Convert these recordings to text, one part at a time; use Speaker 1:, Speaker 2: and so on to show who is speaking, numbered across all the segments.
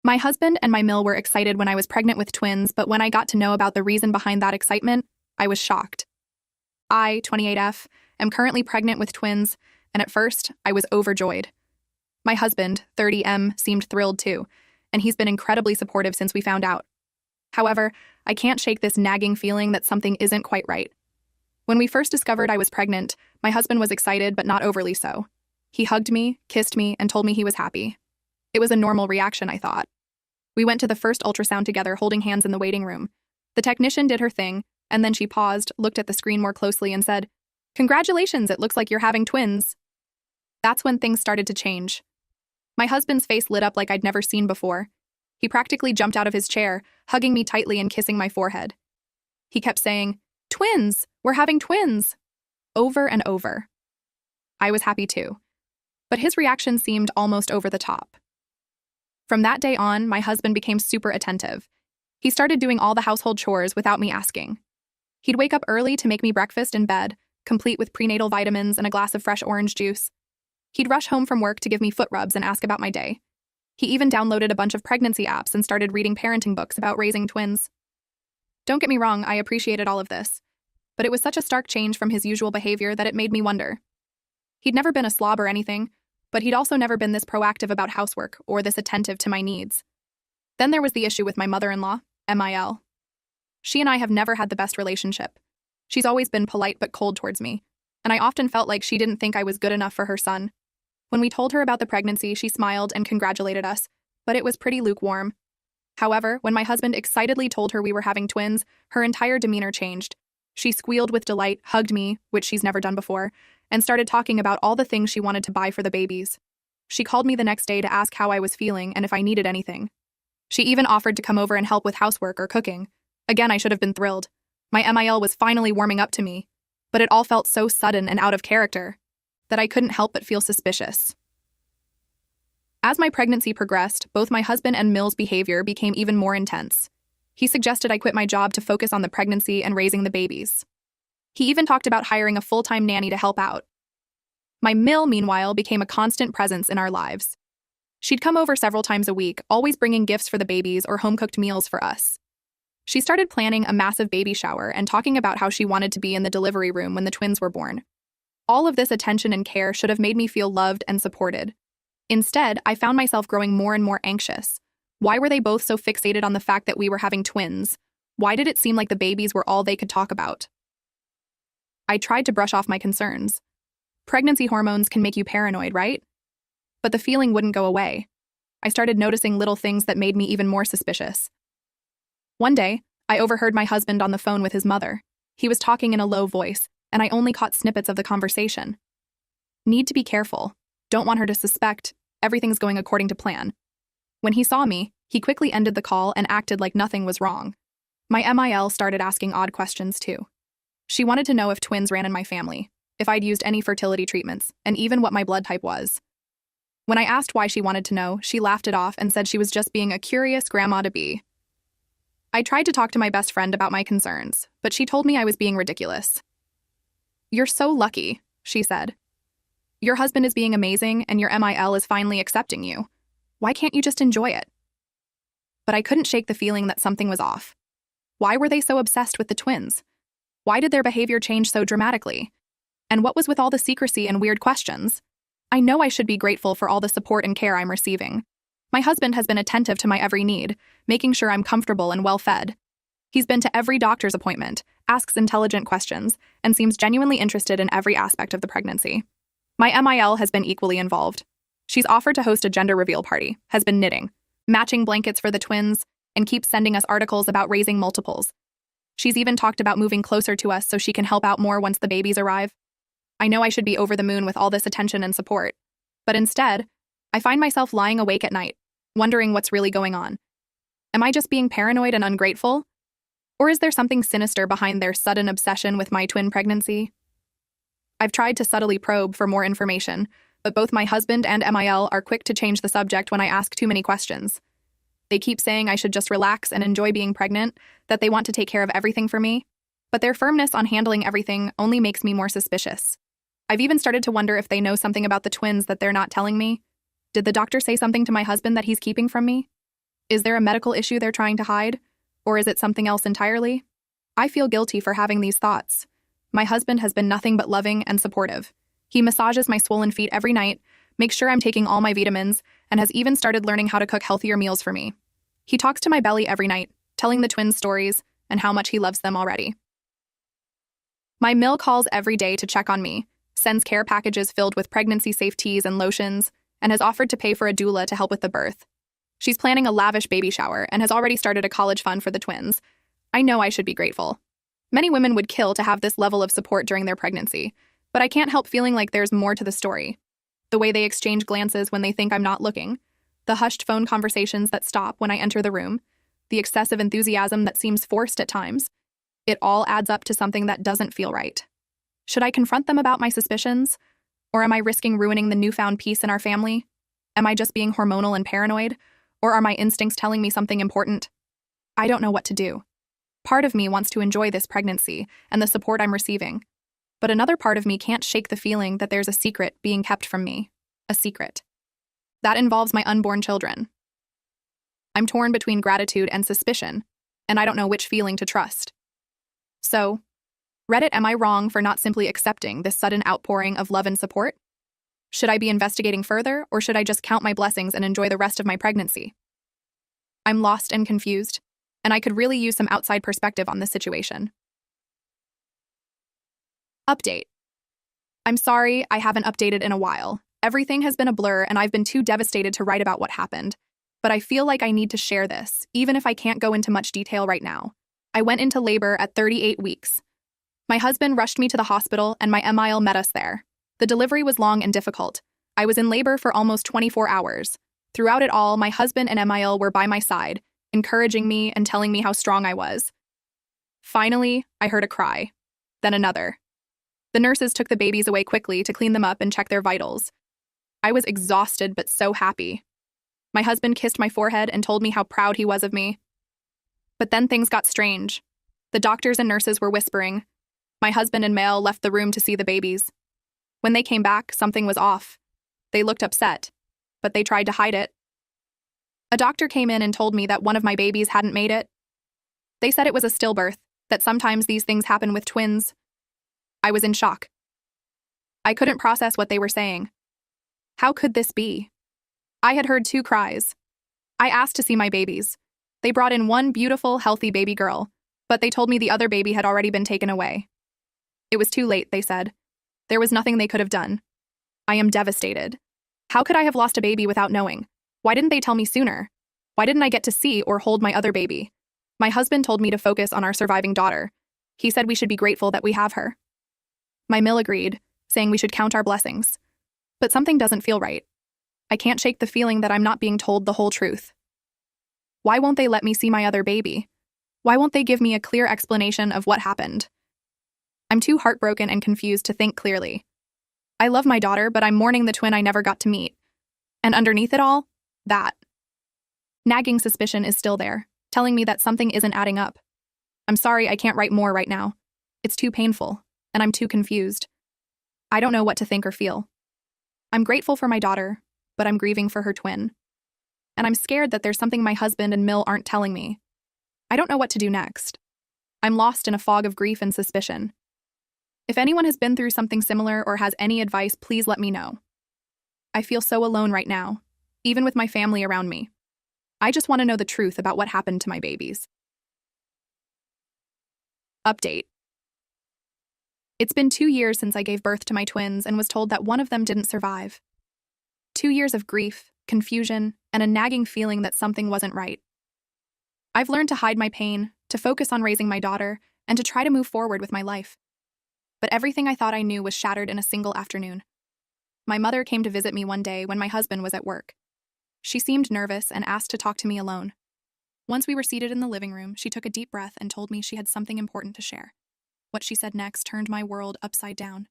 Speaker 1: My husband and my mill were excited when I was pregnant with twins, but when I got to know about the reason behind that excitement, I was shocked. I, 28F, am currently pregnant with twins, and at first, I was overjoyed. My husband, 30M, seemed thrilled too, and he's been incredibly supportive since we found out. However, I can't shake this nagging feeling that something isn't quite right. When we first discovered I was pregnant, my husband was excited but not overly so. He hugged me, kissed me, and told me he was happy. It was a normal reaction, I thought. We went to the first ultrasound together, holding hands in the waiting room. The technician did her thing, and then she paused, looked at the screen more closely, and said, "Congratulations, it looks like you're having twins." That's when things started to change. My husband's face lit up like I'd never seen before. He practically jumped out of his chair, hugging me tightly and kissing my forehead. He kept saying, "Twins! We're having twins!" over and over. I was happy too, but his reaction seemed almost over the top. From that day on, my husband became super attentive. He started doing all the household chores without me asking. He'd wake up early to make me breakfast in bed, complete with prenatal vitamins and a glass of fresh orange juice. He'd rush home from work to give me foot rubs and ask about my day. He even downloaded a bunch of pregnancy apps and started reading parenting books about raising twins. Don't get me wrong, I appreciated all of this, but it was such a stark change from his usual behavior that it made me wonder. He'd never been a slob or anything, but he'd also never been this proactive about housework or this attentive to my needs. Then there was the issue with my mother-in-law, MIL. She and I have never had the best relationship. She's always been polite but cold towards me, and I often felt like she didn't think I was good enough for her son. When we told her about the pregnancy, she smiled and congratulated us, but it was pretty lukewarm. However, when my husband excitedly told her we were having twins, her entire demeanor changed. She squealed with delight, hugged me, which she's never done before, and started talking about all the things she wanted to buy for the babies. She called me the next day to ask how I was feeling and if I needed anything. She even offered to come over and help with housework or cooking. Again, I should have been thrilled. My MIL was finally warming up to me, but it all felt so sudden and out of character that I couldn't help but feel suspicious. As my pregnancy progressed, both my husband and Mill's behavior became even more intense. He suggested I quit my job to focus on the pregnancy and raising the babies. He even talked about hiring a full-time nanny to help out. My Mill, meanwhile, became a constant presence in our lives. She'd come over several times a week, always bringing gifts for the babies or home-cooked meals for us. She started planning a massive baby shower and talking about how she wanted to be in the delivery room when the twins were born. All of this attention and care should have made me feel loved and supported. Instead, I found myself growing more and more anxious. Why were they both so fixated on the fact that we were having twins? Why did it seem like the babies were all they could talk about? I tried to brush off my concerns. Pregnancy hormones can make you paranoid, right? But the feeling wouldn't go away. I started noticing little things that made me even more suspicious. One day, I overheard my husband on the phone with his mother. He was talking in a low voice, and I only caught snippets of the conversation. Need to be careful. Don't want her to suspect. Everything's going according to plan. When he saw me, he quickly ended the call and acted like nothing was wrong. My MIL started asking odd questions too. She wanted to know if twins ran in my family, if I'd used any fertility treatments, and even what my blood type was. When I asked why she wanted to know, she laughed it off and said she was just being a curious grandma to be. I tried to talk to my best friend about my concerns, but she told me I was being ridiculous. "You're so lucky," she said. "Your husband is being amazing and your MIL is finally accepting you. Why can't you just enjoy it?" But I couldn't shake the feeling that something was off. Why were they so obsessed with the twins? Why did their behavior change so dramatically? And what was with all the secrecy and weird questions? I know I should be grateful for all the support and care I'm receiving. My husband has been attentive to my every need, making sure I'm comfortable and well-fed. He's been to every doctor's appointment, asks intelligent questions, and seems genuinely interested in every aspect of the pregnancy. My MIL has been equally involved. She's offered to host a gender reveal party, has been knitting, matching blankets for the twins, and keeps sending us articles about raising multiples. She's even talked about moving closer to us so she can help out more once the babies arrive. I know I should be over the moon with all this attention and support, but instead, I find myself lying awake at night, wondering what's really going on. Am I just being paranoid and ungrateful? Or is there something sinister behind their sudden obsession with my twin pregnancy? I've tried to subtly probe for more information, but both my husband and MIL are quick to change the subject when I ask too many questions. They keep saying I should just relax and enjoy being pregnant, that they want to take care of everything for me, but their firmness on handling everything only makes me more suspicious. I've even started to wonder if they know something about the twins that they're not telling me. Did the doctor say something to my husband that he's keeping from me? Is there a medical issue they're trying to hide? Or is it something else entirely? I feel guilty for having these thoughts. My husband has been nothing but loving and supportive. He massages my swollen feet every night, makes sure I'm taking all my vitamins, and has even started learning how to cook healthier meals for me. He talks to my belly every night, telling the twins stories and how much he loves them already. My mill calls every day to check on me, sends care packages filled with pregnancy-safe teas and lotions, and has offered to pay for a doula to help with the birth. She's planning a lavish baby shower and has already started a college fund for the twins. I know I should be grateful. Many women would kill to have this level of support during their pregnancy, but I can't help feeling like there's more to the story. The way they exchange glances when they think I'm not looking, the hushed phone conversations that stop when I enter the room, the excessive enthusiasm that seems forced at times, it all adds up to something that doesn't feel right. Should I confront them about my suspicions? Or am I risking ruining the newfound peace in our family? Am I just being hormonal and paranoid? Or are my instincts telling me something important? I don't know what to do. Part of me wants to enjoy this pregnancy and the support I'm receiving, but another part of me can't shake the feeling that there's a secret being kept from me. A secret. That involves my unborn children. I'm torn between gratitude and suspicion, and I don't know which feeling to trust. So, Reddit, am I wrong for not simply accepting this sudden outpouring of love and support? Should I be investigating further, or should I just count my blessings and enjoy the rest of my pregnancy? I'm lost and confused, and I could really use some outside perspective on this situation. Update. I'm sorry I haven't updated in a while. Everything has been a blur and I've been too devastated to write about what happened. But I feel like I need to share this, even if I can't go into much detail right now. I went into labor at 38 weeks. My husband rushed me to the hospital and my AmITheA met us there. The delivery was long and difficult. I was in labor for almost 24 hours. Throughout it all, my husband and AmITheA were by my side, encouraging me and telling me how strong I was. Finally, I heard a cry. Then another. The nurses took the babies away quickly to clean them up and check their vitals. I was exhausted but so happy. My husband kissed my forehead and told me how proud he was of me. But then things got strange. The doctors and nurses were whispering. My husband and Mel left the room to see the babies. When they came back, something was off. They looked upset, but they tried to hide it. A doctor came in and told me that one of my babies hadn't made it. They said it was a stillbirth, that sometimes these things happen with twins. I was in shock. I couldn't process what they were saying. How could this be? I had heard 2 cries. I asked to see my babies. They brought in one beautiful, healthy baby girl, but they told me the other baby had already been taken away. It was too late, they said. There was nothing they could have done. I am devastated. How could I have lost a baby without knowing? Why didn't they tell me sooner? Why didn't I get to see or hold my other baby? My husband told me to focus on our surviving daughter. He said we should be grateful that we have her. My mill agreed, saying we should count our blessings. But something doesn't feel right. I can't shake the feeling that I'm not being told the whole truth. Why won't they let me see my other baby? Why won't they give me a clear explanation of what happened? I'm too heartbroken and confused to think clearly. I love my daughter, but I'm mourning the twin I never got to meet. And underneath it all, that nagging suspicion is still there, telling me that something isn't adding up. I'm sorry I can't write more right now. It's too painful, and I'm too confused. I don't know what to think or feel. I'm grateful for my daughter, but I'm grieving for her twin. And I'm scared that there's something my husband and Mill aren't telling me. I don't know what to do next. I'm lost in a fog of grief and suspicion. If anyone has been through something similar or has any advice, please let me know. I feel so alone right now, even with my family around me. I just want to know the truth about what happened to my babies. Update. It's been 2 years since I gave birth to my twins and was told that one of them didn't survive. 2 years of grief, confusion, and a nagging feeling that something wasn't right. I've learned to hide my pain, to focus on raising my daughter, and to try to move forward with my life. But everything I thought I knew was shattered in a single afternoon. My mother came to visit me one day when my husband was at work. She seemed nervous and asked to talk to me alone. Once we were seated in the living room, she took a deep breath and told me she had something important to share. What she said next turned my world upside down.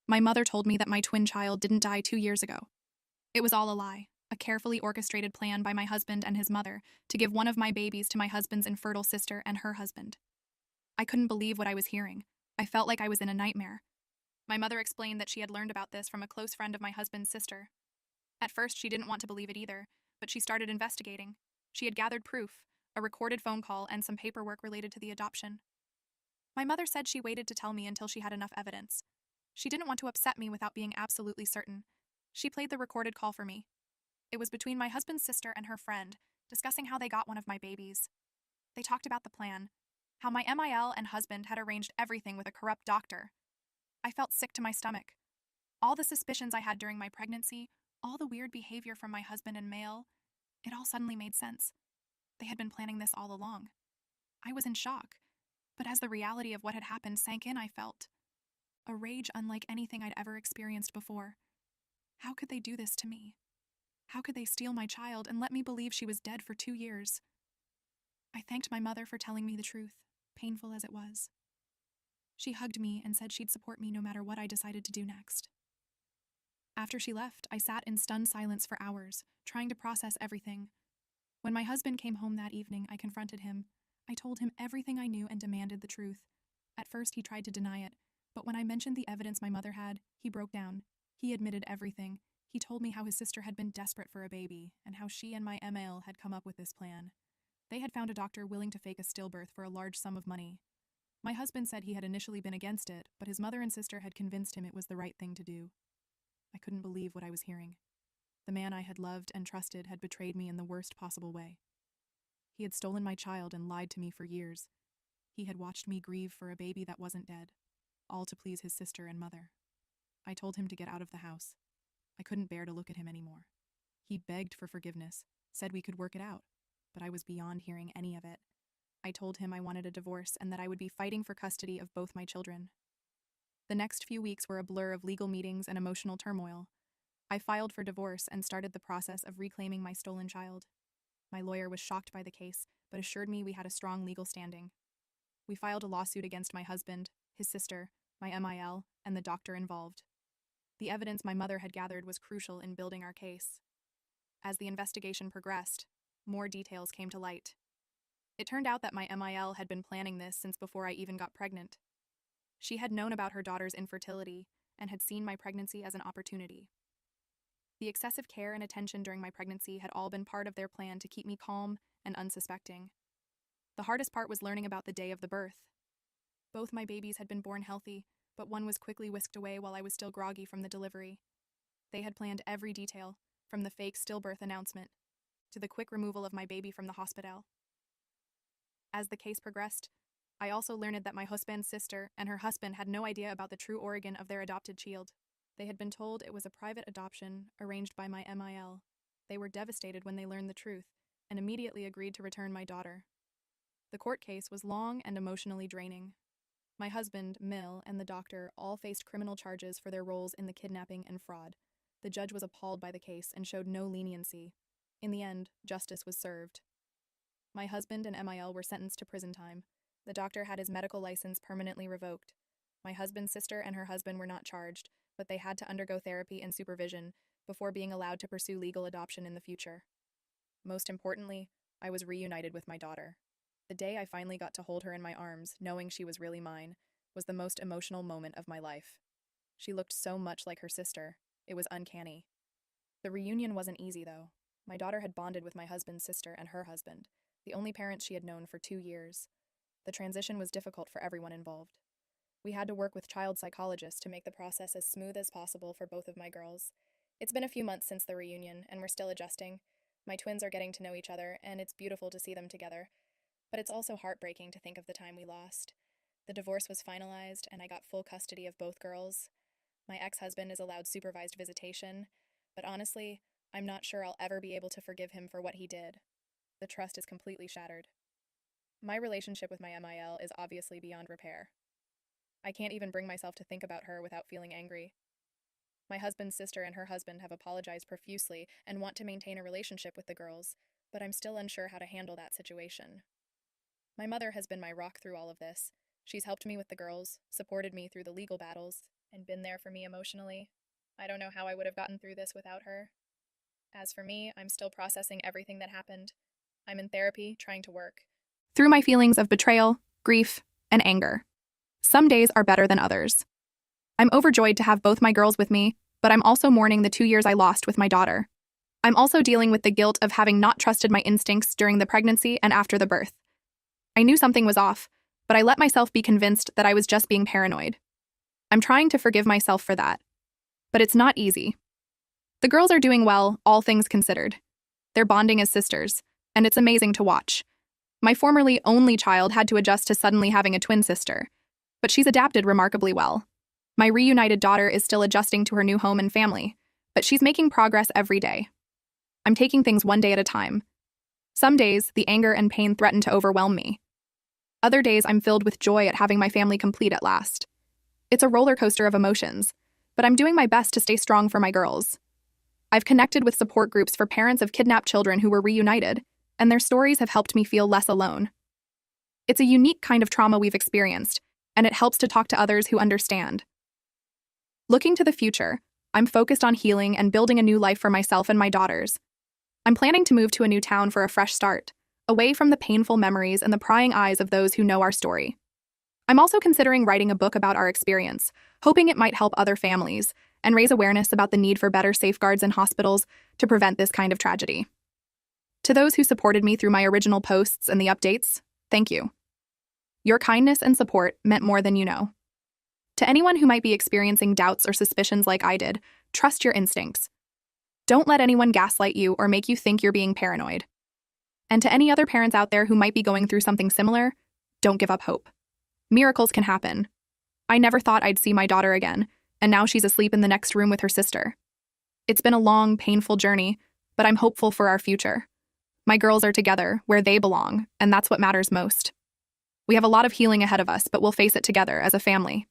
Speaker 1: My mother told me that my twin child didn't die 2 years ago. It was all a lie, a carefully orchestrated plan by my husband and his mother to give one of my babies to my husband's infertile sister and her husband. I couldn't believe what I was hearing. I felt like I was in a nightmare. My mother explained that she had learned about this from a close friend of my husband's sister. At first, she didn't want to believe it either, but she started investigating. She had gathered proof, a recorded phone call, and some paperwork related to the adoption. My mother said she waited to tell me until she had enough evidence. She didn't want to upset me without being absolutely certain. She played the recorded call for me. It was between my husband's sister and her friend, discussing how they got one of my babies. They talked about the plan, how my MIL and husband had arranged everything with a corrupt doctor. I felt sick to my stomach. All the suspicions I had during my pregnancy, all the weird behavior from my husband and male, it all suddenly made sense. They had been planning this all along. I was in shock, but as the reality of what had happened sank in, I felt a rage unlike anything I'd ever experienced before. How could they do this to me? How could they steal my child and let me believe she was dead for 2 years? I thanked my mother for telling me the truth, painful as it was. She hugged me and said she'd support me no matter what I decided to do next. After she left, I sat in stunned silence for hours, trying to process everything. When my husband came home that evening, I confronted him. I told him everything I knew and demanded the truth. At first, he tried to deny it, but when I mentioned the evidence my mother had, he broke down. He admitted everything. He told me how his sister had been desperate for a baby, and how she and my ML had come up with this plan. They had found a doctor willing to fake a stillbirth for a large sum of money. My husband said he had initially been against it, but his mother and sister had convinced him it was the right thing to do. I couldn't believe what I was hearing. The man I had loved and trusted had betrayed me in the worst possible way. He had stolen my child and lied to me for years. He had watched me grieve for a baby that wasn't dead, all to please his sister and mother. I told him to get out of the house. I couldn't bear to look at him anymore. He begged for forgiveness, said we could work it out, but I was beyond hearing any of it. I told him I wanted a divorce and that I would be fighting for custody of both my children. The next few weeks were a blur of legal meetings and emotional turmoil. I filed for divorce and started the process of reclaiming my stolen child. My lawyer was shocked by the case, but assured me we had a strong legal standing. We filed a lawsuit against my husband, his sister, my MIL, and the doctor involved. The evidence my mother had gathered was crucial in building our case. As the investigation progressed, more details came to light. It turned out that my MIL had been planning this since before I even got pregnant. She had known about her daughter's infertility and had seen my pregnancy as an opportunity. The excessive care and attention during my pregnancy had all been part of their plan to keep me calm and unsuspecting. The hardest part was learning about the day of the birth. Both my babies had been born healthy, but one was quickly whisked away while I was still groggy from the delivery. They had planned every detail, from the fake stillbirth announcement to the quick removal of my baby from the hospital. As the case progressed, I also learned that my husband's sister and her husband had no idea about the true origin of their adopted child. They had been told it was a private adoption arranged by my MIL. They were devastated when they learned the truth and immediately agreed to return my daughter. The court case was long and emotionally draining. My husband, Mill, and the doctor all faced criminal charges for their roles in the kidnapping and fraud. The judge was appalled by the case and showed no leniency. In the end, justice was served. My husband and MIL were sentenced to prison time. The doctor had his medical license permanently revoked. My husband's sister and her husband were not charged, but they had to undergo therapy and supervision before being allowed to pursue legal adoption in the future. Most importantly, I was reunited with my daughter. The day I finally got to hold her in my arms, knowing she was really mine, was the most emotional moment of my life. She looked so much like her sister. It was uncanny. The reunion wasn't easy, though. My daughter had bonded with my husband's sister and her husband, the only parents she had known for 2 years. The transition was difficult for everyone involved. We had to work with child psychologists to make the process as smooth as possible for both of my girls. It's been a few months since the reunion, and we're still adjusting. My twins are getting to know each other, and it's beautiful to see them together. But it's also heartbreaking to think of the time we lost. The divorce was finalized, and I got full custody of both girls. My ex-husband is allowed supervised visitation, but honestly, I'm not sure I'll ever be able to forgive him for what he did. The trust is completely shattered. My relationship with my MIL is obviously beyond repair. I can't even bring myself to think about her without feeling angry. My husband's sister and her husband have apologized profusely and want to maintain a relationship with the girls, but I'm still unsure how to handle that situation. My mother has been my rock through all of this. She's helped me with the girls, supported me through the legal battles, and been there for me emotionally. I don't know how I would have gotten through this without her. As for me, I'm still processing everything that happened. I'm in therapy, trying to work through my feelings of betrayal, grief, and anger. Some days are better than others. I'm overjoyed to have both my girls with me, but I'm also mourning the 2 years I lost with my daughter. I'm also dealing with the guilt of having not trusted my instincts during the pregnancy and after the birth. I knew something was off, but I let myself be convinced that I was just being paranoid. I'm trying to forgive myself for that. But it's not easy. The girls are doing well, all things considered. They're bonding as sisters, and it's amazing to watch. My formerly only child had to adjust to suddenly having a twin sister, but she's adapted remarkably well. My reunited daughter is still adjusting to her new home and family, but she's making progress every day. I'm taking things one day at a time. Some days, the anger and pain threaten to overwhelm me. Other days, I'm filled with joy at having my family complete at last. It's a roller coaster of emotions, but I'm doing my best to stay strong for my girls. I've connected with support groups for parents of kidnapped children who were reunited, and their stories have helped me feel less alone. It's a unique kind of trauma we've experienced, and it helps to talk to others who understand. Looking to the future, I'm focused on healing and building a new life for myself and my daughters. I'm planning to move to a new town for a fresh start, away from the painful memories and the prying eyes of those who know our story. I'm also considering writing a book about our experience, hoping it might help other families and raise awareness about the need for better safeguards in hospitals to prevent this kind of tragedy. To those who supported me through my original posts and the updates, thank you. Your kindness and support meant more than you know. To anyone who might be experiencing doubts or suspicions like I did, trust your instincts. Don't let anyone gaslight you or make you think you're being paranoid. And to any other parents out there who might be going through something similar, don't give up hope. Miracles can happen. I never thought I'd see my daughter again, and now she's asleep in the next room with her sister. It's been a long, painful journey, but I'm hopeful for our future. My girls are together, where they belong, and that's what matters most. We have a lot of healing ahead of us, but we'll face it together as a family.